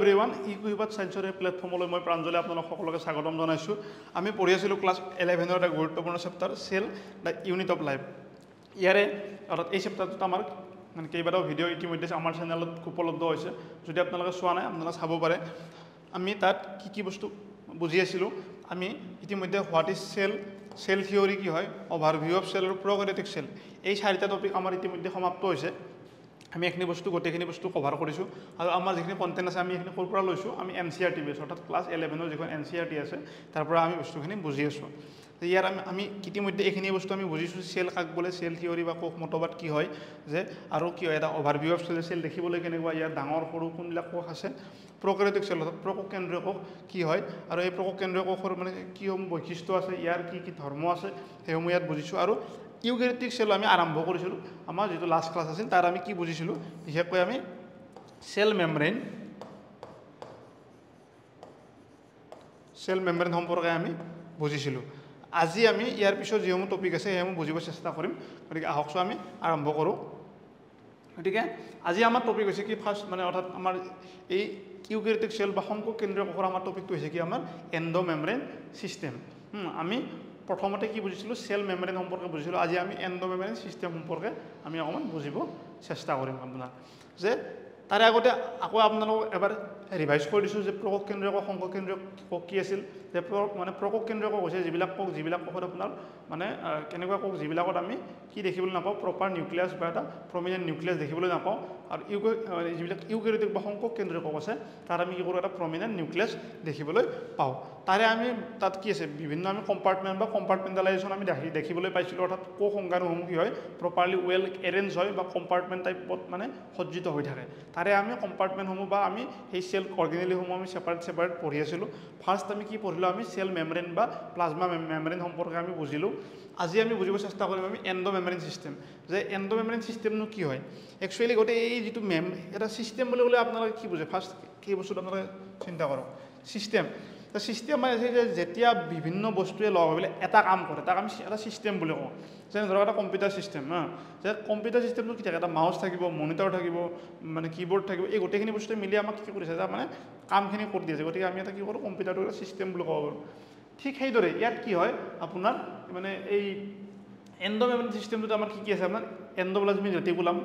Everyone ইকুইবাত সায়েন্সৰ প্লেটফৰ্মলৈ মই প্ৰাঞ্জলে আপোনালোক সকলোকে স্বাগতম জনাইছো আমি পঢ়ি আছিলো ক্লাছ 11 ৰ এটা গুৰুত্বপূৰ্ণ chapter cell the unit of life ইয়াৰে অৰ্থাৎ এই চেপ্টাৰটোত আমাৰ মানে কেইবাটাও ভিডিঅ' ইতিমধ্যে আমাৰ চেনেলত উপলব্ধ হৈছে যদি আপোনালোকে চোৱা নাই আপোনালোকে চাব পাৰে আমি তাত কি কি বস্তু বুজি আছিলো আমি ইতিমধ্যে হোৱাট ইজ সেল থিওৰি কি হয় অভাৰভিউ অফ সেল আৰু প্ৰকাৰিটিক সেল এই চাৰিটা টপিক আমাৰ ইতিমধ্যে সমাপ্ত হৈছে আমি এখিনি বস্তু গোটেইখিনি বস্তু কভাৰ কৰিছো আৰু আমাৰ যিখিনি কন্টেন্ট আছে আমি এখিনি ক'ৰ পৰা লৈছো আমি এনসিআৰটি বেছ অৰ্থাৎ ক্লাছ 11 ৰ যিখন এনসিআৰটি আছে তাৰ পৰা আমি বস্তুখিনি বুজি আছো ইয়াৰ আমি ইতিমধ্যে এখিনি বস্তু আমি বুজিছো সেল কাক বলে সেল থিওৰি বা কোষ মতবাদ কি হয় যে আৰু কি হয় এটা অভাৰভিউ অফ সেল দেখিবলৈ কেনেকুৱা ইয়াৰ ডাঙৰ সৰু কোনবিলাক কোষ আছে প্ৰকাৰিটিক সেল অৰ্থাৎ প্ৰকক কেন্দ্ৰীয় কোষ কি হয় আৰু এই প্ৰকক কেন্দ্ৰীয় কোষৰ মানে কি বৈশিষ্ট্য আছে ইয়াৰ কি কি ধৰ্ম আছে সেইসমূহ ইয়াত বুজিছো আৰু ইউকেৰিওটিক সেল আমি আৰম্ভ কৰিছিলো আমাৰ যেটো লাষ্ট ক্লাছ আছিল তাৰ আমি কি বুজিছিলো বিশেষকৈ আমি সেল মেমব্ৰেন সম্পৰ্কে আমি বুজিছিলো আজি আমি ইয়াৰ পিছত যিসমূহ টপিক আছে সেইসমূহ বুজিব চেষ্টা কৰিম গতিকে আহকচোন আমি আৰম্ভ কৰো গতিকে আজি আমাৰ টপিক হৈছে কি ফাৰ্স্ট মানে অৰ্থাৎ আমাৰ এই ইউকেৰিওটিক সেল বা সংকক কেন্দ্ৰীয় কোষৰ আমাৰ টপিকটো হৈছে কি আমাৰ এন্ডোমেমব্ৰেন সিস্টেম আমি প্ৰথমতে কি বুজিছিলো সেল মেমব্ৰেন সম্পৰ্কে বুজিছিলো আজি আমি এন্ডোমেমব্ৰেন সিস্টেম সম্পৰ্কে আমি অকমান বুজিব চেষ্টা কৰিম আপোনাৰ যে তাৰে আগতে আকৌ আপোনালোক এবাৰ ৰিভাইজ কৰি দিছো যে প্ৰকক কেন্দ্ৰীয় কোষ সংকক কেন্দ্ৰীয় কোষ কি আছিল যে মানে প্ৰকক কেন্দ্ৰীয় কোষ হৈছে যিবিলাক কোষত আপোনাৰ মানে কেনেকুৱা কোষ যিবিলাকত আমি কি দেখিবলৈ নাপাওঁ প্ৰপাৰ নিউক্লিয়াছ বা এটা প্ৰমিনেন্ট নিউক্লিয়াছ দেখিবলৈ নাপাওঁ আৰু যিবিলাক ইউকেৰিওটিক বা সংকক কেন্দ্ৰীয় কোষ আছে তাৰ আমি কি কৰো এটা প্ৰমিনেন্ট নিউক্লিয়াছ দেখিবলৈ পাওঁ তাৰে আমি তাত কি আছে বিভিন্ন আমি কম্পাৰ্টমেন্ট বা কম্পাৰ্টমেন্টালাইজেশ্যন আমি দেখিবলৈ পাইছিলো অৰ্থাৎ কোষ সংজ্ঞাসমূহ কি হয় প্ৰপাৰলি ৱেল এৰেঞ্জ হয় বা কম্পাৰ্টমেন্ট টাইপত মানে সজ্জিত হৈ থাকে তাৰে আমি কম্পাৰ্টমেন্টসমূহ বা আমি এই সেল অৰ্গেনেলিসমূহ আমি সেপাৰেট পঢ়ি আছিলো ফাৰ্স্ট আমি কি পঢ়িলো আমি সেল মেমব্ৰেন বা প্লাজমা মেমব্ৰেন সম্পৰ্কে আমি বুজিলো আজি আমি বুজিব চেষ্টা কৰিম আমি এন্ডোমেমব্ৰেন সিস্টেম যে এন্ডোমেমব্ৰেন সিস্টেমনো কি হয় একচুয়ালি গটে এই যেটো এটা সিস্টেম বুলি ক'লে আপোনালোকে কি বুজে ফাৰ্স্ট কি বস্তুটো আপোনালোকে চিন্তা কৰক সিস্টেম তা সিস্টেম মানে যে যেতিয়া বিভিন্ন বস্তুৱে লগ হৈ এটা কাম কৰে তাক আমি এটা সিস্টেম বুলি কওঁ যেনে ধৰক এটা কম্পিউটাৰ সিস্টেম যে কম্পিউটাৰ সিস্টেমটো কি থাকে এটা মাউস থাকিব মনিটৰ থাকিব মানে কিবোৰ্ড থাকিব এই গোটেইখিনি বস্তু মিলি আমাক কি কৰিছে যে মানে কামখিনি কৰি দিয়ে গতিকে আমি এটা কি কৰো কম্পিউটাৰটো এটা সিস্টেম বুলি ক'ব পাৰো ঠিক সেইদৰে ইয়াত কি হয় আপোনাৰ মানে এই এন্ডোমেমব্ৰেন সিস্টেমটোত আমাৰ কি আছে আপোনাৰ এন্ডোপ্লাজমিক ৰেটিকুলাম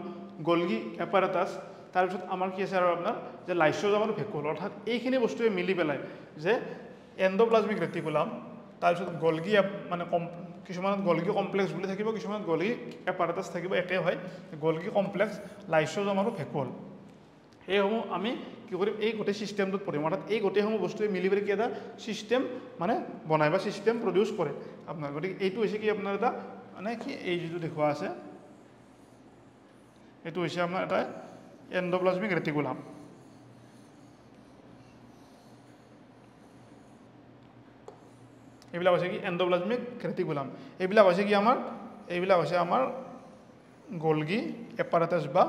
গলগি এপাৰাটাছ তাৰপিছত আমাৰ কি আছে আৰু আপোনাৰ যে লাইসোজোম আৰু ভেকুল অৰ্থাৎ এইখিনি বস্তুৱে মিলি পেলাই যে এন্ডোপ্লাজমিক ৰেটিকুলাম তাৰপিছত গলগি মানে কিছুমানত গলগি কমপ্লেক্স বুলি থাকিব কিছুমানত গলগি এপাৰাটাছ থাকিব একে হয় গলগি কমপ্লেক্স লাইসোজোম আৰু ভেকুল এইসমূহ আমি কি কৰিম এই গোটেই সিস্টেমটোত পঢ়িম অৰ্থাৎ এই গোটেইসমূহ বস্তুৱে মিলি পেলাই কি এটা সিস্টেম মানে বনাই বা সিস্টেম প্ৰডিউচ কৰে আপোনাৰ গতিকে এইটো হৈছে কি আপোনাৰ এটা মানে কি এই যেটো দেখুৱা আছে এইটো হৈছে আপোনাৰ এটা এন্ডোপ্লাজমিক ৰেটিকুলাম এইবিলাক হৈছে কি এন্ডোপ্লাজমিক ৰেটিকুলাম এইবিলাক হৈছে কি এইবিলাক হৈছে আমাৰ গলগি এপাৰাটাছ বা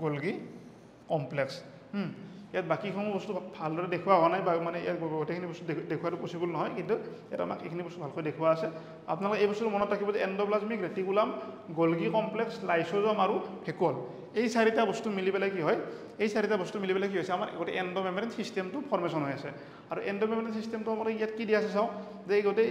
গলগি কমপ্লেক্স ইয়াত বাকিসমূহ বস্তু ভালদৰে দেখুওৱা হোৱা নাই বা মানে ইয়াত গোটেইখিনি বস্তু দেখুৱাটো পচিবল নহয় কিন্তু এটা আমাক এইখিনি বস্তু ভালকৈ দেখুওৱা আছে আপোনালোকে এই বস্তু মনত ৰাখিব যে endoplasmic reticulum Golgi complex lysosome আৰু ভেকুল এই চাৰিটা বস্তু মিলি পেলাই কি হয় এই চাৰিটা বস্তু মিলি পেলাই কি হৈছে আমাৰ গোটেই এন্ডোমেমব্ৰেন সিস্টেমটো ফৰ্মেশ্যন হৈ আছে আৰু এন্ডোমেমব্ৰেন সিস্টেমটো আমাৰ ইয়াত কি দিয়া আছে চাওঁ যে এই গোটেই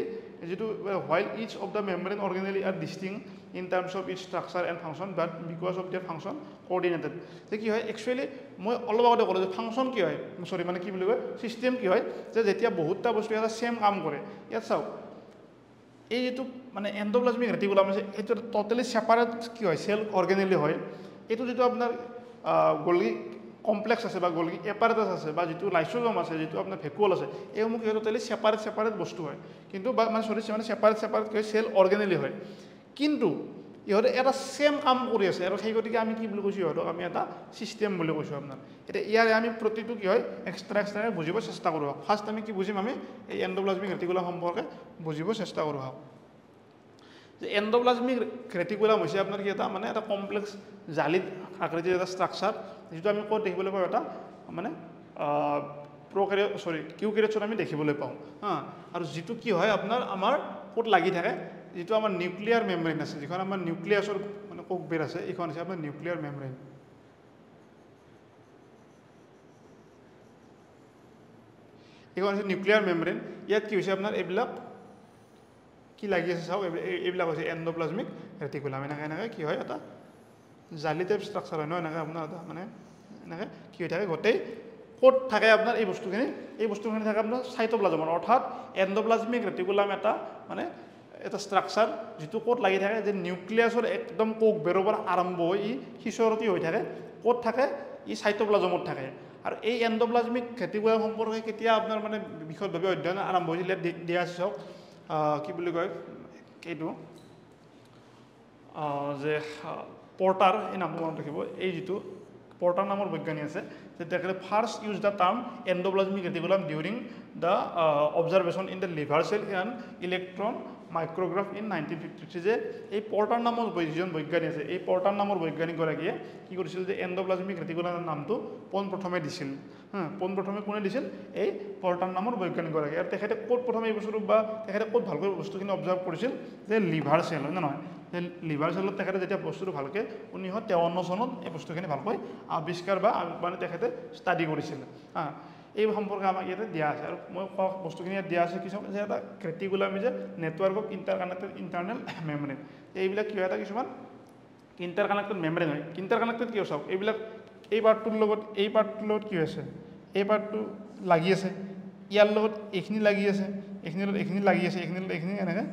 যেটো while each of the membrane organelle are distinct in terms of its structure and function but because of their function coordinated যে কি হয় একচুয়ালি মই অলপ আগতে ক'লো যে ফাংচন কি হয় সৰি মানে কি বুলি কয় সিস্টেম কি হয় যে যেতিয়া বহুতটা বস্তু এটা সেম কাম কৰে ইয়াত চাও এই যেটো মানে এন্ডোপ্লাজমিক ৰেটিকুলাম আছে এটা টোটালি সেপাৰেট কি হয় সেল অৰ্গেনেলি হয় এটো যেটো আপোনাৰ গলগি কমপ্লেক্স আছে বা গলগি এপাৰাটাছ আছে বা যেটো লাইসোজোম আছে যেটো আপোনাৰ ভেকুল আছে এইসমূহ কি টোটালি সেপাৰেট বস্তু হয় কিন্তু মানে মানে সেপাৰেট কি সেল অৰ্গেনেলি হয় কিন্তু ইহঁতে এটা সেম কাম কৰি আছে আৰু সেই গতিকে আমি কি বুলি কৈছো ইহঁতক আমি এটা সিস্টেম বুলি কৈছো আপোনাৰ এটা ইয়াৰে আমি প্ৰতিটো কি হয় এক্সট্ৰা বুজিব চেষ্টা কৰো ফাৰ্স্ট আমি কি বুজিম আমি এই এন্ডোপ্লাজমিক ৰেটিকুলাম সম্পৰ্কে বুজিব চেষ্টা কৰো যে এন্ডোপ্লাজমিক ৰেটিকুলাম হৈছে আপোনাৰ কি এটা মানে এটা কমপ্লেক্স জালিত আকৃতিৰ এটা ষ্ট্ৰাকচাৰ যেটো আমি ক'ত দেখিবলৈ পাওঁ এটা মানে ইউকেৰিওটছত আমি দেখিবলৈ পাওঁ আৰু যেটো কি হয় আপোনাৰ আমাৰ ক'ত লাগি থাকে যেটো আমাৰ নিউক্লিয়াৰ মেমব্ৰেন আছে যিখন আমাৰ নিউক্লিয়াছৰ মানে কোষবেৰ আছে এইখন আছে আপোনাৰ নিউক্লিয়াৰ মেমব্ৰেন এইখন হৈছে নিউক্লিয়াৰ মেমব্ৰেন ইয়াত কি হৈছে আপোনাৰ এইবিলাক কি লাগি আছে চাওক এইবিলাক হৈছে এণ্ডোপ্লাজমিক ৰেটিকুলাম এনেকৈ কি হয় এটা জালি টাইপ ষ্ট্ৰাকচাৰ হয় ন এনেকৈ আপোনাৰ এটা মানে এনেকৈ কি হৈ থাকে গোটেই ক'ত থাকে আপোনাৰ এই বস্তুখিনি থাকে আপোনাৰ চাইটোপ্লাজমত অৰ্থাৎ এণ্ডোপ্লাজমিক ৰেটিকুলাম এটা মানে এটা ষ্ট্ৰাকচাৰ যিটো ক'ত লাগি থাকে যে নিউক্লিয়াছৰ একদম কোষ বেৰৰ পৰা আৰম্ভ হৈ ই সিঁচৰতি হৈ থাকে ক'ত থাকে ই চাইটোপ্লাজমত থাকে আৰু এই এণ্ডোপ্লাজমিক ৰেটিকুলাম সম্পৰ্কে কেতিয়া আপোনাৰ মানে বিশদভাৱে অধ্যয়ন আৰম্ভ হৈছিল দিয়া আছে চাওক কি বুলি কয় এইটো যে পৰ্টাৰ এই নামটো মনত ৰাখিব এই যিটো পৰ্টাৰ নামৰ বৈজ্ঞানিক আছে যে তেখেতে first use the term endoplasmic reticulum during the observation in the liver cell and electron micrograph in 1953 যে এই পৰ্টাৰ নামৰ যিজন বৈজ্ঞানিক আছে এই পৰ্টাৰ নামৰ বৈজ্ঞানিকগৰাকীয়ে কি কৰিছিল যে এণ্ডোপ্লাজমিক ৰেটিকুলামৰ নামটো পোনপ্ৰথমে দিছিল পোনপ্ৰথমে কোনে দিছিল এই পৰ্টাৰ নামৰ বৈজ্ঞানিকগৰাকী আৰু তেখেতে ক'ত প্ৰথমে এই বস্তুটো বা তেখেতে ক'ত ভালকৈ বস্তুখিনি অবজাৰ্ভ কৰিছিল যে লিভাৰ চেল হয় নে নহয় যে লিভাৰ চেলত তেখেতে যেতিয়া বস্তুটো ভালকৈ 1953 চনত এই বস্তুখিনি ভালকৈ আৱিষ্কাৰ বা মানে তেখেতে ষ্টাডি কৰিছিল এই সম্পৰ্কে আমাক ইয়াতে দিয়া আছে আৰু মই কোৱা বস্তুখিনি ইয়াত দিয়া আছে কিছুমান যে এটা reticulum is a network of interconnected internal membrane এইবিলাক কি হয় এটা কিছুমান ইণ্টাৰ কানেক্টেড মেমব্ৰেন হয় ইণ্টাৰ কানেক্টেড কিয় চাওক এইবিলাক এই পাৰ্টটোৰ লগত কি হৈছে এই পাৰ্টটো লাগি আছে ইয়াৰ লগত এইখিনি লাগি আছে এইখিনিৰ লগত এইখিনি লাগি আছে এইখিনিৰ লগত এইখিনি এনেকৈ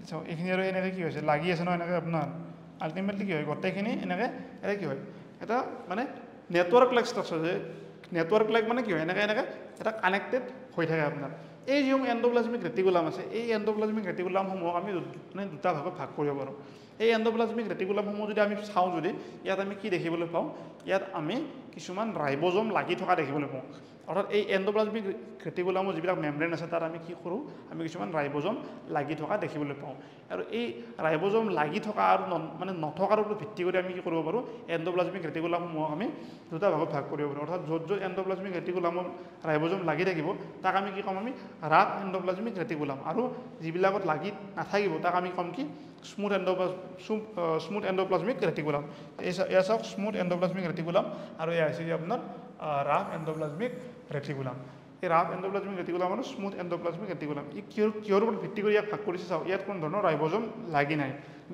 চাওক এইখিনি আৰু এনেকৈ কি হৈছে লাগি আছে ন এনেকৈ আপোনাৰ আল্টিমেটলি কি হয় গোটেইখিনি এনেকৈ কি হয় এটা মানে নেটৱৰ্ক লাইক ষ্ট্ৰাকচাৰ যে নেটৱৰ্ক লাইক মানে কি হয় এনেকৈ এটা কানেক্টেড হৈ থাকে আপোনাৰ এই যিসমূহ এণ্ডোপ্লাজমিক ৰেটিকুলাম আছে এই এণ্ডোপ্লাজমিক ৰেটিকুলামসমূহক আমি মানে দুটা ভাগত ভাগ কৰিব পাৰোঁ এই এণ্ডোপ্লাজমিক ৰেটিকুলামসমূহ যদি আমি চাওঁ যদি ইয়াত আমি কি দেখিবলৈ পাওঁ ইয়াত আমি কিছুমান ৰাইব'জম লাগি থকা দেখিবলৈ পাওঁ অৰ্থাৎ এই এণ্ডোপ্লাজমিক ৰেটিকুলামৰ যিবিলাক মেমব্ৰেন আছে তাত আমি কি কৰোঁ আমি কিছুমান ৰাইব'জম লাগি থকা দেখিবলৈ পাওঁ আৰু এই ৰাইব'জম লাগি থকা আৰু মানে নথকাৰ ওপৰত ভিত্তি কৰি আমি কি কৰিব পাৰোঁ এণ্ডোপ্লাজমিক ৰেটিকুলামসমূহক আমি দুটা ভাগত ভাগ কৰিব পাৰোঁ অৰ্থাৎ য'ত এণ্ডোপ্লাজমিক ৰেটিকুলামৰ ৰাইব'জম লাগি থাকিব তাক আমি কি ক'ম আমি ৰাফ এণ্ডোপ্লাজমিক ৰেটিকুলাম আৰু যিবিলাকত লাগি নাথাকিব তাক আমি ক'ম কি স্মুথ এণ্ডোপ্লাজমিক ৰেটিকুলাম এয়া চাওক স্মুথ এণ্ডোপ্লাজমিক ৰেটিকুলাম আৰু এয়া হৈছে আপোনাৰ ৰাফ এণ্ডোপ্লাজমিক ৰেটিকুলাম এই ৰাফ এণ্ডোপ্লাজমিক ৰেটিকুলাম আৰু স্মুথ এণ্ডোপ্লাজমিক ৰেটিকুলাম ই কিহৰ ওপৰত ভিত্তি কৰি ইয়াক ভাগ কৰিছে চাওক ইয়াত কোনো ধৰণৰ ৰাইব'জম লাগি নাই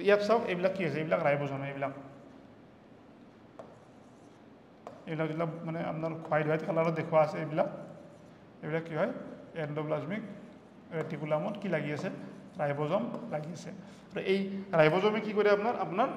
ইয়াত চাওক এইবিলাক কি হৈছে এইবিলাক ৰাইব'জম এইবিলাক যিবিলাক মানে আপোনাৰ হোৱাইট কালাৰত দেখুওৱা আছে এইবিলাক কি হয় এণ্ডোপ্লাজমিক ৰেটিকুলামত কি লাগি আছে ৰাইব'জম লাগি আছে আৰু এই ৰাইব'জমে কি কৰে আপোনাৰ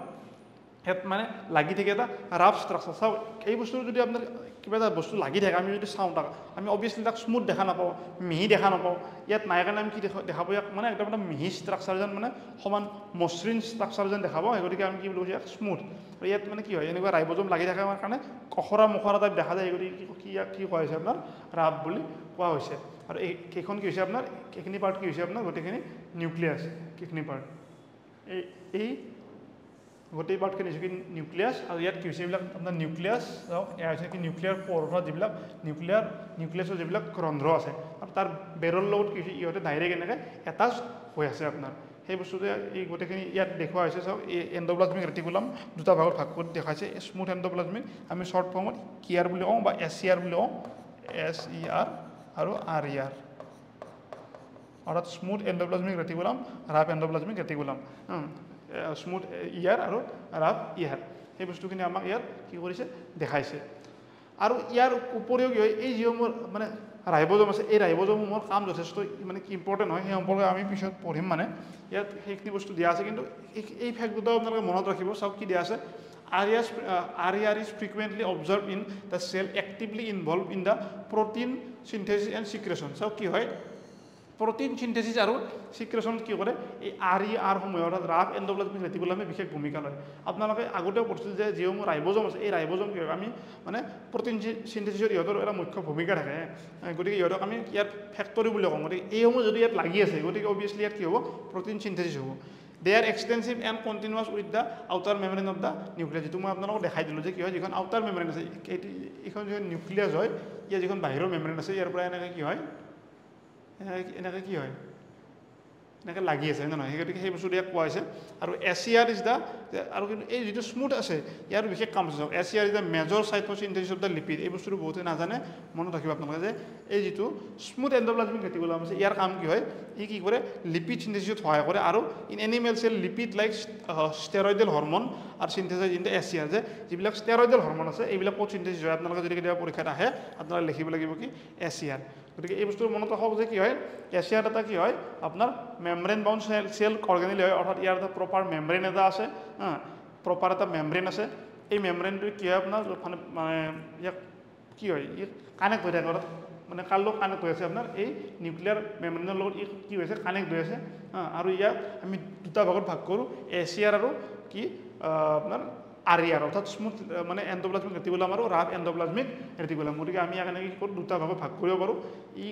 ইয়াত মানে লাগি থাকে এটা ৰাফ ষ্ট্ৰাকচাৰ চাওক এই বস্তুটো যদি আপোনাৰ কিবা এটা বস্তু লাগি থাকে আমি যদি চাওঁ তাক আমি অভিয়াছলি তাক স্মুথ দেখা নাপাওঁ মিহি দেখা নাপাওঁ ইয়াত নাই কাৰণে আমি কি দেখা পাওঁ ইয়াক মানে একদম এটা মিহি ষ্ট্ৰাকচাৰ যেন মানে সমান মসৃণ ষ্ট্ৰাকচাৰ যেন দেখা পাওঁ সেই গতিকে আমি কি বুলি কৈছোঁ ইয়াক স্মুথ আৰু ইয়াত মানে কি হয় এনেকুৱা ৰাইব'জম লাগি থাকে আমাৰ কাৰণে কখৰা মুখৰা টাইপ দেখা যায় এই গতিকে কি কোৱা হৈছে আপোনাৰ ৰাফ বুলি কোৱা হৈছে আৰু এইখন কি হৈছে আপোনাৰ এইখিনি পাৰ্ট কি হৈছে আপোনাৰ গোটেইখিনি নিউক্লিয়াছ এইখিনি পাৰ্ট এই গোটেই পাৰ্টখিনি হৈছে কি নিউক্লিয়াছ আৰু ইয়াত কি হৈছে এইবিলাক আপোনাৰ নিউক্লিয়াছ এয়া হৈছে কি নিউক্লিয়াৰ প'ৰ যিবিলাক নিউক্লিয়াছৰ যিবিলাক ৰন্ধ্ৰ আছে আৰু তাৰ বেৰৰ লগত কি হৈছে ইহঁতে ডাইৰেক্ট এনেকৈ এটাচ হৈ আছে আপোনাৰ সেই বস্তুটোৱে এই গোটেইখিনি ইয়াত দেখুওৱা হৈছে চাওক এই এণ্ডোপ্লাজমিক ৰেটিকুলাম দুটা ভাগত ভাগ কৰি দেখাইছে স্মুথ এণ্ডোপ্লাজমিক আমি শ্বৰ্ট ফৰ্মত কিয়াৰ বুলি কওঁ বা SER বুলি কওঁ SER আৰু RER অৰ্থাৎ smooth এণ্ডোপ্লাজমিক reticulum rough এণ্ডোপ্লাজমিক reticulum smooth ইয়াৰ আৰু ৰাফ ইয়াৰ সেই বস্তুখিনি আমাক ইয়াত কি কৰিছে দেখাইছে আৰু ইয়াৰ উপৰিও কি হয় এই যিসমূহ মানে ৰাইব'জম আছে এই ৰাইব'জমসমূহৰ কাম যথেষ্ট মানে কি ইম্পৰ্টেণ্ট হয় সেই সম্পৰ্কে আমি পিছত পঢ়িম মানে ইয়াত সেইখিনি বস্তু দিয়া আছে কিন্তু এই ফেক্ট দুটাও আপোনালোকে মনত ৰাখিব চাওক কি দিয়া আছে RER is frequently observed in the cell actively involved in the protein synthesis and secretion চাওক কি হয় protein synthesis আৰু secretion কি কৰে এই RER সমূহে অৰ্থাৎ ৰাফ এণ্ডোপ্লাজমিক ৰেটিকুলামে বিশেষ ভূমিকা লয় আপোনালোকে আগতেও পঢ়িছিল যে যিসমূহ ৰাইব'জম আছে এই ৰাইব'জম কি হয় আমি মানে প্ৰটিন চিন্থেচিছৰ ইহঁতৰ এটা মুখ্য ভূমিকা থাকে গতিকে ইহঁতক আমি ইয়াত ফেক্টৰী বুলি কওঁ গতিকে এইসমূহ যদি ইয়াত লাগি আছে গতিকে অভিয়াছলি ইয়াত কি হ'ব প্ৰটিন চিন্থেচিছ হ'ব they are extensive and continuous with the outer membrane of the nucleus যিটো মই আপোনালোকক দেখাই দিলোঁ যে কি হয় যিখন আউটাৰ মেমব্ৰেন আছে এইখন যিখন নিউক্লিয়াছ হয় ইয়াৰ যিখন বাহিৰৰ মেমব্ৰেন আছে ইয়াৰ পৰা এনেকৈ কি হয় এনেকৈ কি হয় এনেকৈ লাগি আছে হয় নহয়, সেই গতিকে সেই বস্তুটো ইয়াক কোৱা হৈছে। আৰু এছিয়াৰ ইজ দ্য, আৰু কিন্তু এই যিটো স্মুথ আছে ইয়াৰ বিশেষ কাম আছে। SER is the major site for synthesis of the lipid. এই বস্তুটো বহুতে নাজানে, মনত ৰাখিব আপোনালোকে যে এই যিটো স্মুথ এণ্ডোপ্লাজমিক ৰেটিকুলাম আছে ইয়াৰ কাম কি হয়, ই কি কৰে লিপিড চিন্থেচিছত সহায় কৰে। আৰু in animal cell lipid like steroidal hormone আৰু চিন্থেচাইজ ইন দ্য এছিয়াৰ, যে যিবিলাক ষ্টেৰইডেল হৰমন আছে এইবিলাক ক'ত চিন্থেচিছ হয়, আপোনালোকে যদি কেতিয়াবা পৰীক্ষাত আহে আপোনালোকে লিখিব লাগিব কি এছিয়াৰ। গতিকে এই বস্তুটো মনত ৰাখক যে কি হয় এছিয়াৰ এটা কি হয় আপোনাৰ মেমব্ৰেন বাউণ্ড চেল অৰ্গেনেলি হয়, অৰ্থাৎ ইয়াৰ এটা প্ৰপাৰ মেমব্ৰেন এটা আছে, প্ৰপাৰ এটা মেমব্ৰেন আছে। এই মেমব্ৰেনটো কি হয় আপোনাৰ মানে ইয়াক কি হয় ই কানেক্ট হৈ থাকে, অৰ্থাৎ মানে কাৰ লগত কানেক্ট হৈ আছে আপোনাৰ এই নিউক্লিয়াৰ মেমব্ৰেনৰ লগত ই কি হৈছে কানেক্ট হৈ আছে। আৰু ইয়াক আমি দুটা ভাগত ভাগ কৰোঁ, এছিয়াৰ আৰু কি আপোনাৰ আৰিয়াৰ, অৰ্থাৎ স্মুথ মানে এণ্ডোপ্লাজমিক ৰেটিকুলাম আৰু ৰাফ এণ্ডোপ্লাজমিক ৰেটিকুলাম। গতিকে আমি ইয়াক এনেকৈ কি কৰোঁ দুটা ভাগত ভাগ কৰিব পাৰোঁ। ই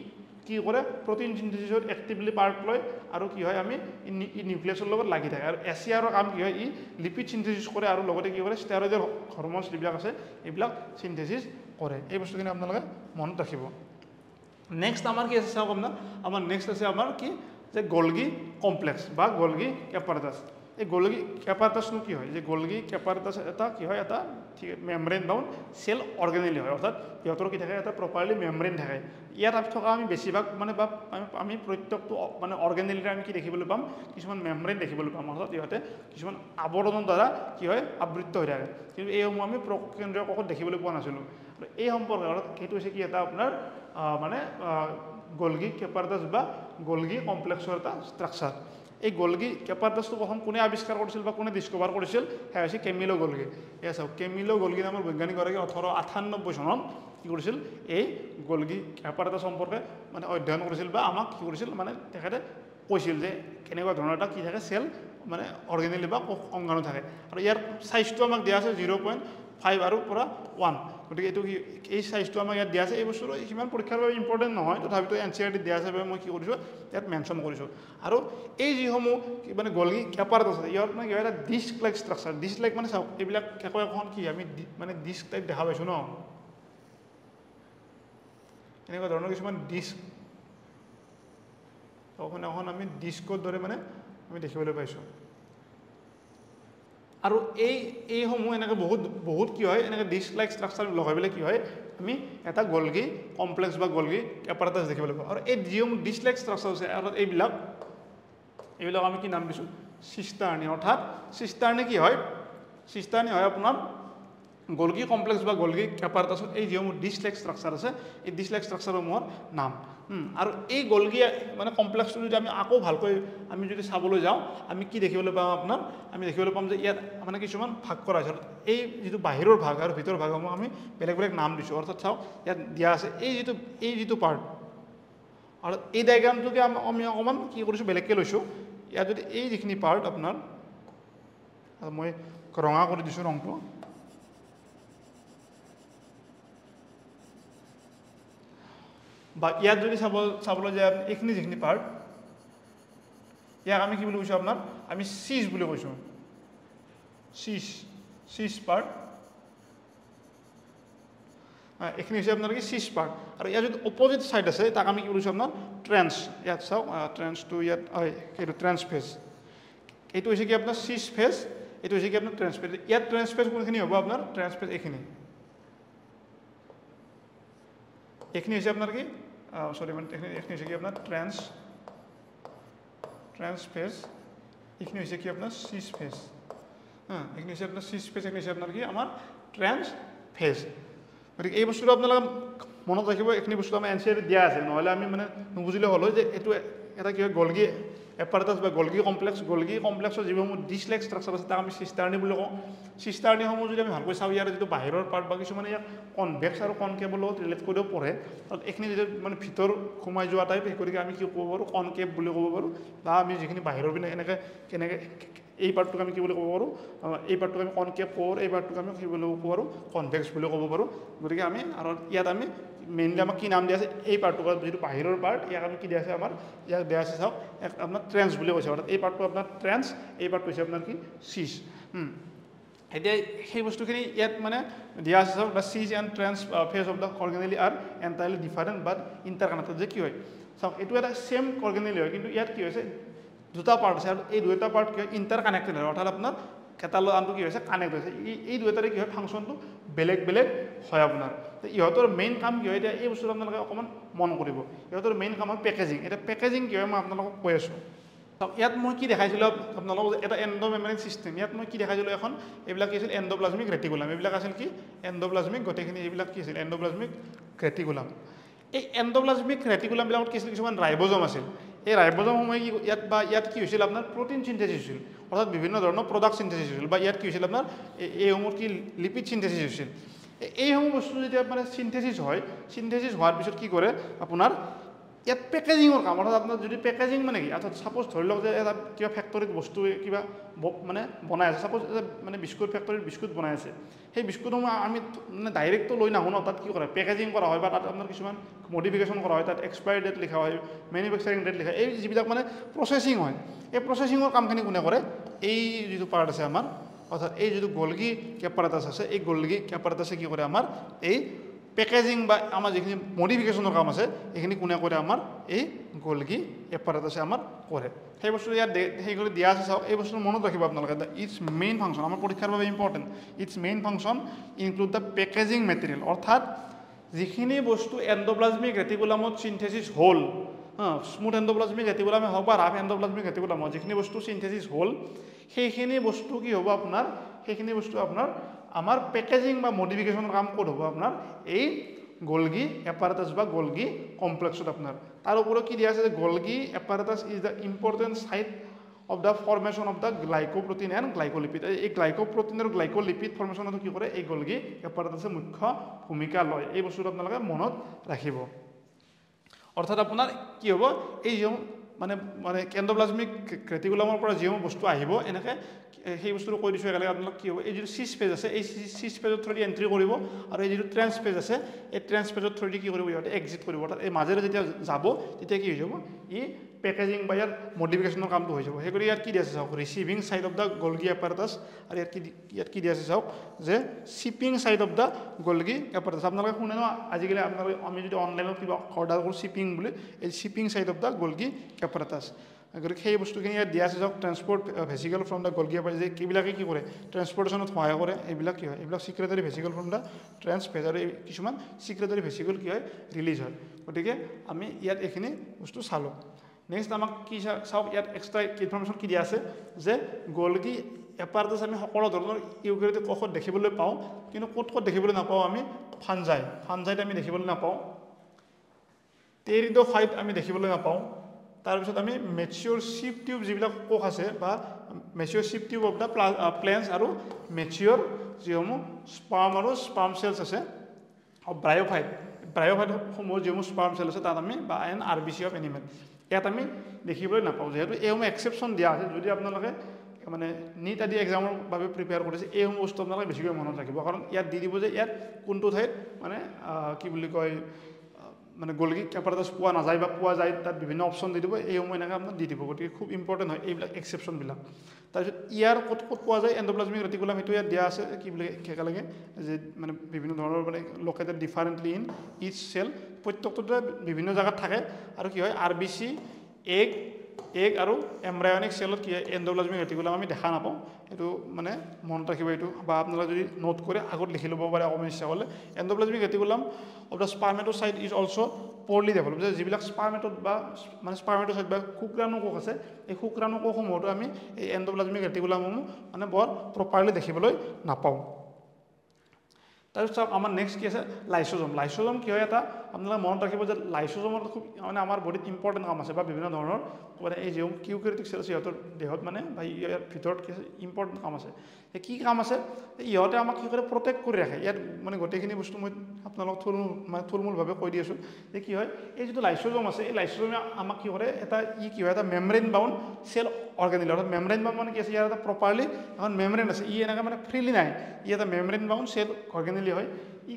কি কৰে প্ৰটিন চিন্থেচিছত এক্টিভলি পাৰ্ট লয় আৰু কি হয় আমি ই নিউক্লিয়াছৰ লগত লাগি থাকে। আৰু এছিয়াৰৰ কাম কি হয় ই লিপিড চিন্থেচিছ কৰে আৰু লগতে কি কৰে ষ্টেৰইডেল হৰমনছ যিবিলাক আছে এইবিলাক চিন্থেচিছ কৰে। এই বস্তুখিনি আপোনালোকে মনত ৰাখিব। নেক্সট আমাৰ কি আছে চাওক আপোনাৰ, আমাৰ নেক্সট আছে আমাৰ কি যে গলগি কমপ্লেক্স বা গলগি এপাৰটাছ। এই গলগি এপাৰটাছনো কি হয়, যে গলগি এপাৰটাছ এটা কি হয় এটা ঠিক মেমব্ৰেন বাউণ্ড চেল অৰ্গেনেলি হয়, অৰ্থাৎ সিহঁতৰ কি থাকে এটা প্ৰপাৰলি মেমব্ৰেন থাকে। ইয়াত থকা আমি বেছিভাগ মানে বা আমি প্ৰত্যেকটো মানে অৰ্গেনেলিতে আমি কি দেখিবলৈ পাম কিছুমান মেমব্ৰেন দেখিবলৈ পাম, অৰ্থাৎ ইহঁতে কিছুমান আৱৰণৰ দ্বাৰা কি হয় আবৃত্ত হৈ থাকে। কিন্তু এইসমূহ আমি প্ৰকেন্দ্ৰীয় কোষত দেখিবলৈ পোৱা নাছিলোঁ। আৰু এই সম্পৰ্কে অৰ্থাৎ সেইটো হৈছে কি এটা আপোনাৰ মানে গলগি এপাৰটাছ বা গলগি কমপ্লেক্সৰ এটা ষ্ট্ৰাকচাৰ। এই গলগি এপাৰটাছটো প্ৰথম কোনে আৱিষ্কাৰ কৰিছিল বা কোনে ডিস্কভাৰ কৰিছিল, সেয়া হৈছে কেমিলো গলগি। এয়া চাওক কেমিলো গলগি নামৰ বৈজ্ঞানিকগৰাকী 1898 চনত কি কৰিছিল এই গলগি এপাৰটাছ সম্পৰ্কে মানে অধ্যয়ন কৰিছিল বা আমাক কি কৰিছিল মানে তেখেতে কৈছিল যে কেনেকুৱা ধৰণৰ এটা কি থাকে চেল মানে অৰ্গেনেলি বা অংগাণু থাকে। আৰু ইয়াৰ চাইজটো আমাক দিয়া আছে 0.5 আৰু পৰা 1। গতিকে এইটো কি এই চাইজটো আমাক ইয়াত দিয়া আছে। এই বস্তুটো সিমান পৰীক্ষাৰ বাবে ইম্পৰ্টেণ্ট নহয়, তথাপিতো NCERT দিয়া আছে বাবে মই কি কৰিছোঁ ইয়াত মেনশ্যন কৰিছোঁ। আৰু এই যিসমূহ মানে গলগি এপাৰটাছ আছে ইয়াত মানে কি হয় এটা disc like structure. Disc like মানে চাওক এইবিলাক এখন কি আমি মানে ডিস্ক টাইপ দেখা পাইছোঁ ন, এনেকুৱা ধৰণৰ কিছুমান ডিস্ক এখন আমি ডিস্কৰ দৰে মানে আমি দেখিবলৈ পাইছোঁ। আৰু এইসমূহ এনেকৈ বহুত কি হয় এনেকৈ ডিস্ক লাইক ষ্ট্ৰাকচাৰ লগাই পেলাই কি হয় আমি এটা গলগি কমপ্লেক্স বা গলগি এপাৰটাছ দেখিবলৈ পাওঁ। আৰু এই যিসমূহ ডিস্ক লাইক ষ্ট্ৰাকচাৰ আছে অৰ্থাৎ এইবিলাক আমি কি নাম দিছোঁ চিষ্টাৰ্নি। অৰ্থাৎ চিষ্টাৰ্নি কি হয়, চিষ্টাৰ্নি হয় আপোনাৰ গলগি কমপ্লেক্স বা গলগি এপাৰটাছত এই যিসমূহ ডিস্ক লাইক ষ্ট্ৰাকচাৰ আছে এই ডিস্ক লাইক ষ্ট্ৰাকচাৰসমূহৰ নাম। আৰু এই গলগি মানে কমপ্লেক্সটো যদি আমি আকৌ ভালকৈ আমি যদি চাবলৈ যাওঁ আমি কি দেখিবলৈ পাম আপোনাৰ, আমি দেখিবলৈ পাম যে ইয়াত মানে কিছুমান ভাগ কৰা হৈছে। এই যিটো বাহিৰৰ ভাগ আৰু ভিতৰৰ ভাগসমূহ আমি বেলেগ বেলেগ নাম দিছোঁ। অৰ্থাৎ চাওক ইয়াত দিয়া আছে এই যিটো পাৰ্ট, অৰ্থাৎ এই ডায়েগ্ৰামটোকে আমি অকণমান কি কৰিছোঁ বেলেগকৈ লৈছোঁ। ইয়াত যদি এই যিখিনি পাৰ্ট আপোনাৰ মই ৰঙা কৰি দিছোঁ ৰংটো, বা ইয়াত যদি চাবলৈ যায় এইখিনি যিখিনি পাৰ্ট ইয়াক আমি কি বুলি কৈছোঁ আপোনাৰ আমি চিজ বুলি কৈছোঁ, চিজ পাৰ্ট। এইখিনি হৈছে আপোনাৰ কি চিজ পাৰ্ট। আৰু ইয়াৰ যদি অপজিট ছাইড আছে তাক আমি কি কৰিছোঁ আপোনাৰ ট্ৰেন্স। ইয়াত চাওক ট্ৰেন্সটো ইয়াত হয় এইটো ট্ৰেন্স ফেজ, এইটো হৈছে কি আপোনাৰ চিজ ফেজ, এইটো হৈছে কি আপোনাৰ ট্ৰেন্স ফেজ। ইয়াত ট্ৰেন্স ফেজ কোনখিনি হ'ব আপোনাৰ ট্ৰেন্স ফেজ এইখিনি হৈছে আপোনাৰ কি সৰি মানে এইখিনি হৈছে কি আপোনাৰ ট্ৰেন্স ফেজ, এইখিনি হৈছে কি আপোনাৰ চিজ ফেজ। এইখিনি হৈছে আপোনাৰ চিজ ফেজ, এইখিনি হৈছে আপোনাৰ কি আমাৰ ট্ৰেন্স ফেজ। গতিকে এই বস্তুটো আপোনালোকে মনত ৰাখিব, এইখিনি বস্তু আমাৰ NCERT দিয়া আছে, নহ'লে আমি মানে নুবুজিলে হ'ল যে এইটো এটা কি হয় গলগি এপাৰটাছ বা গলগি কমপ্লেক্সৰ যিসমূহ ডিস্ক লাইক ষ্ট্ৰাকচাৰ আছে তাক আমি চিষ্টাৰ্নি বুলি কওঁ। চিষ্টাৰ্নিসমূহ যদি আমি ভালকৈ চাওঁ ইয়াৰ যিটো বাহিৰৰ পাৰ্ট বা কিছুমানে ইয়াক কনভেক্স আৰু কনকেভৰ লগত ৰিলেট কৰিও পঢ়ে, তাত এইখিনি যদি মানে ভিতৰ সোমাই যোৱা টাইপ সেই গতিকে আমি কি ক'ব পাৰোঁ কনকেভ বুলি ক'ব পাৰোঁ। বা আমি যিখিনি বাহিৰৰ পিনে কেনেকৈ এই পাৰ্টটোক আমি কি বুলি ক'ব পাৰোঁ, এই পাৰ্টটোক আমি কনকেভ ক'ব পাৰোঁ, এই পাৰ্টটোক আমি কি বুলি ক'ব পাৰোঁ কনভেক্স বুলি ক'ব পাৰোঁ। গতিকে আমি আৰু ইয়াত আমি মেইনলি আমাক কি নাম দিয়া আছে এই পাৰ্টটো যিটো বাহিৰৰ পাৰ্ট ইয়াক আমি কি দিয়া আছে আমাৰ ইয়াক দিয়া আছে চাওক আপোনাৰ ট্ৰেন্স বুলি কৈছে। অৰ্থাৎ এই পাৰ্টটো আপোনাৰ ট্ৰেন্স, এই পাৰ্টটো হৈছে আপোনাৰ কি চিজ। এতিয়া সেই বস্তুখিনি ইয়াত মানে দিয়া আছে চাওক the cis and trans face of the organelle are entirely different but interconnected. যে কি হয় চাওক এইটো এটা ছেম অৰ্গেনেলি হয়, কিন্তু ইয়াত কি হৈছে দুটা পাৰ্ট আছে আৰু এই দুটা পাৰ্ট কি হয় ইণ্টাৰ কানেক্টেড হয় অৰ্থাৎ আপোনাৰ এটাৰ লগত আনটো কি হৈছে কানেক্ট হৈছে এই দুটাৰে কি হয় ফাংচনটো বেলেগ বেলেগ হয় আপোনাৰ তো ইহঁতৰ মেইন কাম কি হয় এতিয়া এই বস্তুটো আপোনালোকে অকণমান মন কৰিব ইহঁতৰ মেইন কাম হয় পেকেজিং এতিয়া পেকেজিং কি হয় মই আপোনালোকক কৈ আছোঁ ইয়াত মই কি দেখাইছিলোঁ আপোনালোকক এটা এণ্ডোমেমব্ৰেন চিষ্টেম ইয়াত মই কি দেখাইছিলোঁ এখন এইবিলাক কি আছিল এণ্ডোপ্লাজমিক ৰেটিকুলাম এইবিলাক আছিল কি এণ্ডোপ্লাজমিক গোটেইখিনি এইবিলাক কি আছিল এণ্ডোপ্লাজমিক ৰেটিকুলাম এই এণ্ডোপ্লাজমিক ৰেটিকুলামবিলাকত কি আছিল কিছুমান ৰাইব'জম আছিল এই ৰাইব'জমসমূহে কি ইয়াত কি হৈছিল আপোনাৰ প্ৰটিন চিন্থেচিছ হৈছিল অৰ্থাৎ বিভিন্ন ধৰণৰ প্ৰডাক্ট চিন্থেচিছ হৈছিল বা ইয়াত কি হৈছিল আপোনাৰ এইসমূহ কি লিপিড চিন্থেচিছ হৈছিল এইসমূহ বস্তু যেতিয়া মানে চিন্থেচিছ হয় চিন্থেচিছ হোৱাৰ পিছত কি কৰে আপোনাৰ ইয়াত পেকেজিঙৰ কাম অৰ্থাৎ আপোনাৰ যদি পেকেজিং মানে কি অৰ্থাৎ ছাপ'জ ধৰি লওক যে এটা কিবা ফেক্টৰীত বস্তু কিবা মানে বনাই আছে ছাপ'জ মানে বিস্কুট ফেক্টৰীত বিস্কুট বনাই আছে সেই বিস্কুটসমূহ আমি মানে ডাইৰেক্টটো লৈ নাহোঁ ন তাত কি কৰা হয় পেকেজিং কৰা হয় বা তাত আপোনাৰ কিছুমান মডিফিকেশ্যন কৰা হয় তাত এক্সপায়াৰী ডেট লিখা হয় মেনুফেকচাৰিং ডেট লিখা হয় এই যিবিলাক মানে প্ৰচেছিং হয় এই প্ৰচেছিঙৰ কামখিনি কোনে কৰে এই যিটো পাৰ্ট আছে আমাৰ অৰ্থাৎ এই যিটো গলগি এপাৰেটাছ আছে এই গলগি এপাৰেটাছে কি কৰে আমাৰ এই পেকেজিং বা আমাৰ যিখিনি মডিফিকেশ্যনৰ কাম আছে এইখিনি কোনে কৰে আমাৰ এই গলগি এপাৰেটাছে আমাৰ কৰে সেই বস্তু ইয়াত সেই কৰি দিয়া আছে চাওক এই বস্তুটো মনত ৰাখিব আপোনালোকে ইটছ মেইন ফাংচন আমাৰ পৰীক্ষাৰ বাবে important it's main function include the packaging material অৰ্থাৎ যিখিনি বস্তু এণ্ডোপ্লাজমিক ৰেটিকুলামত চিন্থেচিছ হ'ল স্মুথ এণ্ডোপ্লাজমিক ৰেটিকুলামে হওক বা ৰাফ এণ্ডোপ্লাজমিক ৰেটিকুলাম হওক যিখিনি বস্তু চিন্থেচিছ হ'ল সেইখিনি বস্তু কি হ'ব আপোনাৰ সেইখিনি বস্তু আপোনাৰ আমাৰ পেকেজিং বা মডিফিকেশ্যনৰ কাম ক'ত হ'ব আপোনাৰ এই গলগি এপাৰেটাছ বা গলগি কমপ্লেক্সত আপোনাৰ তাৰ ওপৰত কি দিয়া আছে যে Golgi apparatus is the important site of the formation of the glycoprotein and glycolipid এই গ্লাইক'প্ৰটিন আৰু গ্লাইক'লিপিড ফৰ্মেশ্যনতো কি কৰে এই গলগি এপাৰেটাছে মুখ্য ভূমিকা লয় এই বস্তুটো আপোনালোকে মনত ৰাখিব অৰ্থাৎ আপোনাৰ কি হ'ব এই যিসমূহ মানে এণ্ডোপ্লাজমিক ৰেটিকুলামৰ পৰা যিসমূহ বস্তু আহিব এনেকৈ সেই বস্তুটো কৈ দিছোঁ একেলগে আপোনালোক কি হ'ব এই যিটো চিছ পেজ আছে এই চিছ পেজৰ থ্ৰুদি এণ্ট্ৰি কৰিব আৰু এই যিটো ট্ৰেন্স পেজ আছে এই ট্ৰেন্স পেজৰ থ্ৰুদি কি কৰিব ইহঁতে এক্সিট কৰিব অৰ্থাৎ এই মাজেৰে যেতিয়া যাব তেতিয়া কি হৈ যাব ই পেকেজিং বা ইয়াৰ মডিফিকেশ্যনৰ কামটো হৈ যাব সেই কৰি ইয়াত কি দিয়া আছে চাওক receiving side of the Golgi apparatus আৰু ইয়াত কি দিয়া আছে চাওক যে shipping side of the Golgi apparatus আপোনালোকে শুনে ন আজিকালি আপোনালোকে আমি যদি অনলাইনত কিবা অৰ্ডাৰ কৰোঁ শ্বিপিং বুলি এই shipping side of the Golgi apparatus গতিকে সেই বস্তুখিনি ইয়াত দিয়া আছে চাওক transport vesicle from the Golgi apparatus যে কিবিলাকে কি কৰে ট্ৰেন্সপৰ্টেশ্যনত সহায় কৰে এইবিলাক কি হয় এইবিলাক চিক্ৰেটাৰী ভেচিকেল ফ্ৰম দ্য ট্ৰেন্সপেজ আৰু কিছুমান চিক্ৰেটাৰী ভেচিকেল কি হয় ৰিলিজ হয় গতিকে আমি ইয়াত এইখিনি বস্তু চালোঁ নেক্সট আমাক কি চাওক ইয়াত এক্সট্ৰা ইনফৰ্মেশ্যন কি দিয়া আছে যে গলগি এপাৰেটাছ আমি সকলো ধৰণৰ ইউকেৰিঅটিক কোষত দেখিবলৈ পাওঁ কিন্তু ক'ত দেখিবলৈ নাপাওঁ আমি ফাঞ্জাইত আমি দেখিবলৈ নাপাওঁ টেৰিডোফাইট আমি দেখিবলৈ নাপাওঁ তাৰপিছত আমি মেচিয়ৰ শ্বিপ টিউব যিবিলাক কোষ আছে বা mature sieve tube of the plants আৰু মেচিয়ৰ যিসমূহ স্পাৰ্ম আৰু স্পাৰ্ম চেলছ আছে ব্ৰায়'ফাইটসমূহৰ যিসমূহ স্পাৰ্ম চেল আছে তাত আমি বা এন RBC অফ এনিমেল ইয়াত আমি দেখিবলৈ নাপাওঁ যিহেতু এইসমূহ এক্সেপশ্যন দিয়া আছে যদি আপোনালোকে মানে নীট আদি এক্সামৰ বাবে প্ৰিপেয়াৰ কৰিছে এইসমূহ বস্তু আপোনালোকে বেছিকৈ মনত ৰাখিব কাৰণ ইয়াত দি দিব যে ইয়াত কোনটো ঠাইত মানে কি বুলি কয় মানে গলগি এপাৰেটাছ পোৱা নাযায় বা পোৱা যায় তাত বিভিন্ন অপশ্যন দি দিব এইসমূহ এনেকৈ আপোনাক দি দিব গতিকে খুব ইম্পৰ্টেণ্ট হয় এইবিলাক এক্সেপশ্যনবিলাক তাৰপিছত ইয়াৰ ক'ত পোৱা যায় এণ্ডোপ্লাজমিক ৰেটিকুলাম সেইটো ইয়াত দিয়া আছে কি বুলি একেলগে যে মানে বিভিন্ন ধৰণৰ মানে located differently in each cell প্ৰত্যেকটোতে বিভিন্ন জেগাত থাকে আৰু কি হয় RBC এগ আৰু এমব্ৰায়নিক চেলত কি হয় এণ্ডোপ্লাজমিক ৰেটিকুলাম আমি দেখা নাপাওঁ এইটো মানে মনত ৰাখিব এইটো বা আপোনালোকে যদি নোট কৰি আগত লিখি ল'ব পাৰে অকণমান ইচ্ছা হ'লে endoplasmic reticulum of the spermatocyte is also' poorly develop যে যিবিলাক স্পাৰ্মেটত বা মানে স্পাৰ্মেটোচাইট বা শুক্ৰাণু কোষ আছে এই শুক্ৰাণু কোষসমূহতো আমি এই এণ্ডোপ্লাজমিক ৰেটিকুলামসমূহ মানে বৰ প্ৰপাৰলি দেখিবলৈ নাপাওঁ তাৰপিছত আমাৰ নেক্সট কি আছে লাইচোজম কি হয় এটা আপোনালোকে মনত ৰাখিব যে লাইচোজমৰ খুব মানে আমাৰ বডিত ইম্পৰ্টেণ্ট কাম আছে বা বিভিন্ন ধৰণৰ মানে এই যিসমূহ ইউকেৰিঅটিক চেল আছে সিহঁতৰ দেহত মানে বা ইয়াৰ ভিতৰত কি আছে ইম্পৰ্টেণ্ট কাম আছে এই কি কাম আছে ইহঁতে আমাক কি কৰে প্ৰটেক্ট কৰি ৰাখে ইয়াত মানে গোটেইখিনি বস্তু মই আপোনালোকক থুলমূলভাৱে কৈ দি আছোঁ যে কি হয় এই যিটো লাইচোজম আছে এই লাইচোজমে আমাক কি কৰে কি হয় এটা মেমব্ৰেইন বাউণ্ড চেল অৰ্গেনিল অৰ্থাৎ মেমব্ৰেইন বাউণ্ড মানে কি আছে ইয়াৰ এটা প্ৰপাৰলি এখন মেমব্ৰেইন আছে এনেকৈ মানে ফ্ৰীলি নাই এটা মেমব্ৰেইন বাউণ্ড চেল অৰ্গেনিলি হয়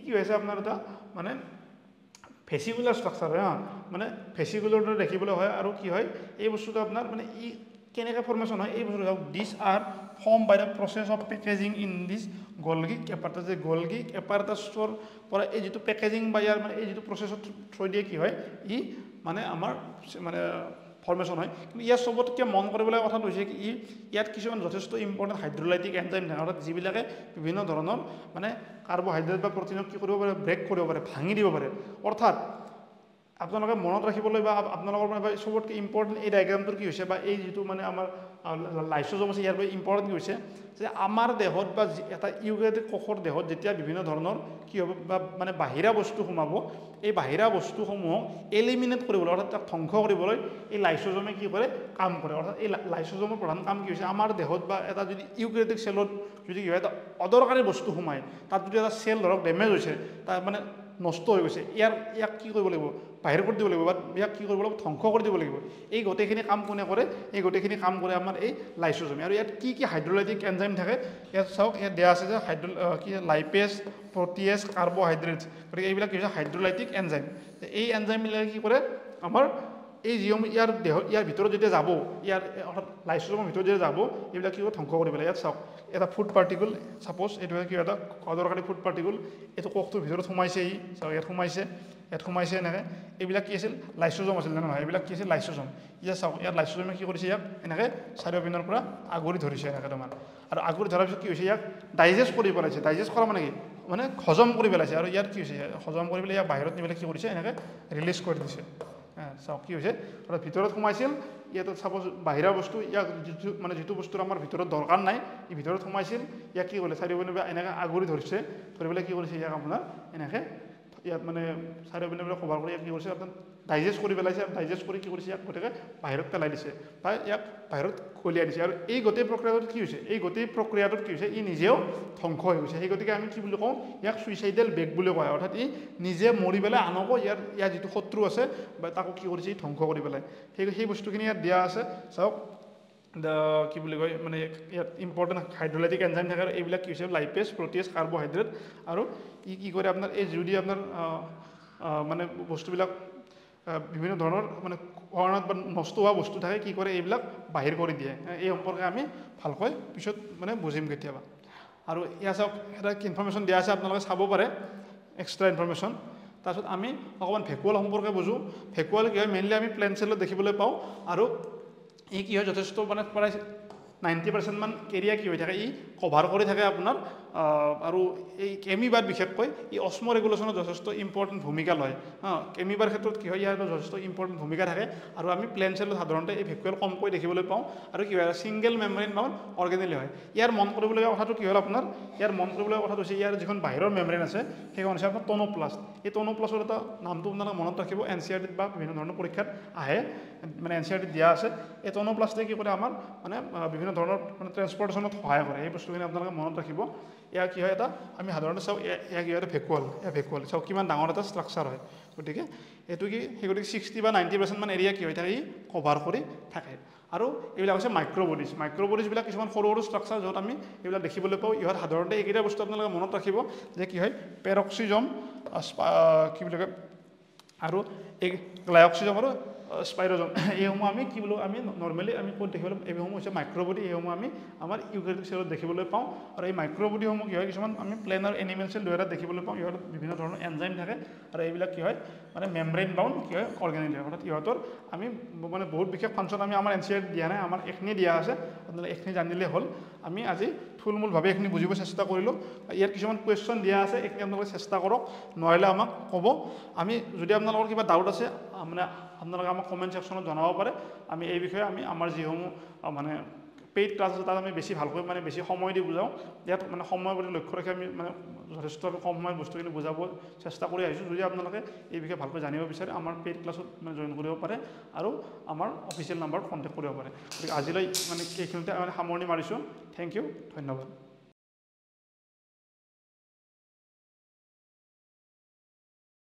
কি হৈছে আপোনাৰ এটা মানে ভেচিকুলাৰ ষ্ট্ৰাকচাৰ হয় মানে ভেচিকুলাৰ দৰে দেখিবলৈ হয় আৰু কি হয় এই বস্তুটো আপোনাৰ মানে কেনেকৈ ফৰ্মেশ্যন হয় এই বস্তুটো this are form by the process of packaging in this Golgi apparatus যে গলগি এপাৰেটাছৰ পৰা এই যিটো পেকেজিং বা ইয়াৰ মানে এই যিটো প্ৰচেছৰ থ্ৰু দিয়ে কি হয় মানে আমাৰ মানে ফৰ্মেশ্যন হয় কিন্তু ইয়াত চবতকৈ মন কৰিবলগীয়া কথাটো হৈছে কি ইয়াত কিছুমান যথেষ্ট ইম্পৰ্টেণ্ট হাইড্ৰলাইটিক এনজাইম থাকে অৰ্থাৎ যিবিলাকে বিভিন্ন ধৰণৰ মানে কাৰ্বহাইড্ৰেট বা প্ৰটিনক কি কৰিব পাৰে ব্ৰেক কৰিব পাৰে ভাঙি দিব পাৰে অৰ্থাৎ আপোনালোকে মনত ৰাখিবলৈ বা আপোনালোকৰ মানে চবতকৈ ইম্পৰ্টেণ্ট এই ডায়েগ্ৰামটোৰ কি হৈছে বা এই যিটো মানে আমাৰ লাইচোজোম আছে ইয়াৰ বাবে ইম্পৰ্টেণ্ট কি হৈছে যে আমাৰ দেহত বা এটা ইউকেৰিঅটিক কোষৰ দেহত যেতিয়া বিভিন্ন ধৰণৰ কি হ'ব বা মানে বাহিৰা বস্তু সোমাব এই বাহিৰা বস্তুসমূহক এলিমিনেট কৰিবলৈ অৰ্থাৎ তাক ধ্বংস কৰিবলৈ এই লাইচোজোমে কি কৰে কাম কৰে অৰ্থাৎ এই লাইচোজোমৰ প্ৰধান কাম কি হৈছে আমাৰ দেহত বা এটা যদি ইউকেৰিঅটিক চেলত যদি কি হয় এটা অদৰকাৰী বস্তু সোমায় তাত যদি এটা চেল ধৰক ডেমেজ হৈছে তাৰ মানে নষ্ট হৈ গৈছে ইয়াক কি কৰিব লাগিব বাহিৰ কৰি দিব লাগিব বা ইয়াক কি কৰিব লাগিব ধ্বংস কৰি দিব লাগিব এই গোটেইখিনি কাম কোনে কৰে এই গোটেইখিনি কাম কৰে আমাৰ এই লাইচোজোমে আৰু ইয়াত কি কি হাইড্ৰলাইটিক এনজাইম থাকে ইয়াত চাওক ইয়াত দিয়া আছে যে কি লাইপেজ প্ৰটিয়েজ কাৰ্বহাইড্ৰেটছ গতিকে এইবিলাক কি হৈছে হাইড্ৰলাইটিক এনজাইম এই এনজাইমবিলাকে কি কৰে আমাৰ এই যিসমূহ ইয়াৰ ভিতৰত যেতিয়া যাব ইয়াৰ অৰ্থাৎ লাইচোজোমৰ ভিতৰত যেতিয়া যাব এইবিলাক কি কৰে ধ্বংস কৰি পেলাই ইয়াত চাওক এটা ফুড পাৰ্টিকল ছাপ'জ এইটো কি এটা অদৰকাৰী ফুড পাৰ্টিকল এইটো কোষটোৰ ভিতৰত সোমাইছে চাওক ইয়াত সোমাইছে এনেকৈ এইবিলাক কি আছিল লাইচোজোম আছিল নহয় এইবিলাক কি আছিল লাইচোজোম ইয়াত চাওক ইয়াত লাইচোজোমে কি কৰিছে ইয়াক এনেকৈ চাৰিওপিনৰ পৰা আগুৰি ধৰিছে এনেকৈ তোমাৰ আৰু আগুৰি ধৰাৰ পিছত কি হৈছে ইয়াক ডাইজেষ্ট কৰি পেলাইছে ডাইজেষ্ট কৰা মানে কি মানে হজম কৰি পেলাইছে আৰু ইয়াত কি হৈছে হজম কৰি পেলাই ইয়াক বাহিৰত নি পেলাই কি কৰিছে এনেকৈ ৰিলিজ কৰি দিছে চাওক কি হৈছে অৰ্থাৎ ভিতৰত সোমাইছিল ইয়াত চাপ'জ বাহিৰা বস্তু ইয়াক যিটো বস্তুৰ আমাৰ ভিতৰত দৰকাৰ নাই ই ভিতৰত সোমাইছিল ইয়াক কি কৰিলে চাৰিওপিনৰ পৰা এনেকৈ আগুৰি ধৰিছে ধৰি পেলাই কি কৰিছে ইয়াক আপোনাৰ এনেকৈ ইয়াত মানে চাৰিওপিনৰ পৰা কভাৰ কৰি ইয়াক কি কৰিছে আপোনাৰ ডাইজেষ্ট কৰি পেলাইছে ডাইজেষ্ট কৰি কি কৰিছে ইয়াক গতিকে বাহিৰত পেলাই দিছে বা ইয়াক বাহিৰত কলিয়াই দিছে আৰু এই গোটেই প্ৰক্ৰিয়াটোত কি হৈছে এই গোটেই প্ৰক্ৰিয়াটোত কি হৈছে ই নিজেও ধ্বংস হৈ গৈছে সেই গতিকে আমি কি বুলি কওঁ ইয়াক ছুইচাইডেল বেগ বুলি কয় অৰ্থাৎ ই নিজে মৰি পেলাই আনকো ইয়াৰ যিটো শত্ৰু আছে বা তাকো কি কৰিছে ই ধ্বংস কৰি পেলাই সেই বস্তুখিনি ইয়াত দিয়া আছে চাওক কি বুলি কয় মানে ইয়াত ইম্পৰ্টেণ্ট হাইড্ৰলাইটিক এনজাইম থাকে আৰু এইবিলাক কি হৈছে লাইপেজ প্ৰটিয়েজ কাৰ্বহাইড্ৰেট আৰু ই কি কৰে আপোনাৰ এই যদি আপোনাৰ মানে বস্তুবিলাক বিভিন্ন ধৰণৰ মানে কাৰণত বা নষ্ট হোৱা বস্তু থাকে কি কৰে এইবিলাক বাহিৰ কৰি দিয়ে এই সম্পৰ্কে আমি ভালকৈ পিছত মানে বুজিম কেতিয়াবা আৰু ইয়াত চাওক এটা ইনফৰ্মেশ্যন দিয়া আছে আপোনালোকে চাব পাৰে এক্সট্ৰা ইনফৰ্মেশ্যন তাৰপিছত আমি অকণমান ভেকুৱাল সম্পৰ্কে বুজোঁ ভেকুৱাল কি হয় মেইনলি আমি প্লেন চেলত দেখিবলৈ পাওঁ আৰু ই কি হয় যথেষ্ট মানে প্ৰায় 90% মান এৰিয়া কি হৈ থাকে ই কভাৰ কৰি থাকে আপোনাৰ আৰু এই কেমিবাৰ বিশেষকৈ ই অস্ম ৰেগুলেশ্যনত যথেষ্ট ইম্পৰ্টেণ্ট ভূমিকা লয় কেমিবাৰ ক্ষেত্ৰত কি হয় ইয়াৰ যথেষ্ট ইম্পৰ্টেণ্ট ভূমিকা থাকে আৰু আমি প্লেন চেলত সাধাৰণতে এই ভেকুৱেল কমকৈ দেখিবলৈ পাওঁ আৰু কি হয় ছিংগেল মেমব্ৰেইন বাউণ্ড অৰ্গেনেলি হয় ইয়াৰ মন কৰিবলগীয়া কথাটো কি হ'ল আপোনাৰ ইয়াৰ মন কৰিবলগীয়া কথাটো হৈছে ইয়াৰ যিখন বাহিৰৰ মেমব্ৰেইন আছে সেইখন হৈছে আপোনাৰ ট'নোপ্লাষ্ট এই ট'নোপ্লাষ্টৰ এটা নামটো আপোনালোকে মনত ৰাখিব NCERT বা বিভিন্ন ধৰণৰ পৰীক্ষাত আহে মানে NCERT দিয়া আছে এই ট'নোপ্লাষ্টে কি কৰে আমাৰ মানে বিভিন্ন ধৰণৰ মানে ট্ৰেন্সপৰ্টেশ্যনত সহায় কৰে এই বস্তুখিনি আপোনালোকে মনত ৰাখিব ইয়াৰ কি হয় এটা আমি সাধাৰণতে চাওঁ ইয়াৰ কি হয় ভেকুৱাল চাওক কিমান ডাঙৰ এটা ষ্ট্ৰাকচাৰ হয় গতিকে এইটো কি সেই গতিকে 60 বা 90% মান এৰিয়া কি হৈ থাকে ই কভাৰ কৰি থাকে আৰু এইবিলাক হৈছে মাইক্ৰ'বডিজবিলাক কিছুমান সৰু সৰু ষ্ট্ৰাকচাৰ য'ত আমি এইবিলাক দেখিবলৈ পাওঁ ইহঁত সাধাৰণতে এইকেইটা বস্তু আপোনালোকে মনত ৰাখিব যে কি হয় পেৰক্সিজম কি বুলি কয় আৰু এই গ্লাইঅক্সিজম আৰু স্পাইৰজম এইসমূহ আমি কি বোলো আমি নৰ্মেলি আমি ক'ত দেখিবলৈ এইসমূহ হৈছে মাইক্ৰ'বডি এইসমূহ আমি আমাৰ ইউকেৰিঅটিক চেলত দেখিবলৈ পাওঁ আৰু এই মাইক্ৰ'বডিসমূহ কি হয় কিছুমান আমি প্লেন আৰু এনিমেল চেল দুয়োটা দেখিবলৈ পাওঁ ইহঁত বিভিন্ন ধৰণৰ এনজাইম থাকে আৰু এইবিলাক কি হয় মানে মেমব্ৰেইন বাউণ্ড কি হয় অৰ্গেনেলি হয় অৰ্থাৎ ইহঁতৰ আমি মানে বহুত বিশেষ ফাংচন আমি আমাৰ NCERT দিয়া নাই আমাৰ এইখিনি দিয়া আছে আপোনালোকে এইখিনি জানিলে হ'ল আমি আজি থুলমূলভাৱে এইখিনি বুজিব চেষ্টা কৰিলোঁ ইয়াত কিছুমান কুৱেশ্যন দিয়া আছে এইখিনি আপোনালোকে চেষ্টা কৰক নোৱাৰিলে আমাক ক'ব আমি যদি আপোনালোকৰ কিবা ডাউট আছে মানে আপোনালোকে আমাক কমেণ্ট ছেকশ্যনত জনাব পাৰে আমি এই বিষয়ে আমি আমাৰ যিসমূহ মানে পেইড ক্লাছ আছে তাত আমি বেছি ভালকৈ মানে বেছি সময় দি বুজাওঁ ইয়াত মানে সময়ৰ প্ৰতি লক্ষ্য ৰাখি আমি মানে যথেষ্ট কম সময়ত বস্তুখিনি বুজাব চেষ্টা কৰি আহিছোঁ যদি আপোনালোকে এই বিষয়ে ভালকৈ জানিব বিচাৰে আমাৰ পেইড ক্লাছত মানে জইন কৰিব পাৰে আৰু আমাৰ অফিচিয়েল নাম্বাৰত কণ্টেক্ট কৰিব পাৰে গতিকে আজিলৈ মানে এইখিনিতে মানে সামৰণি মাৰিছোঁ থেংক ইউ ধন্যবাদ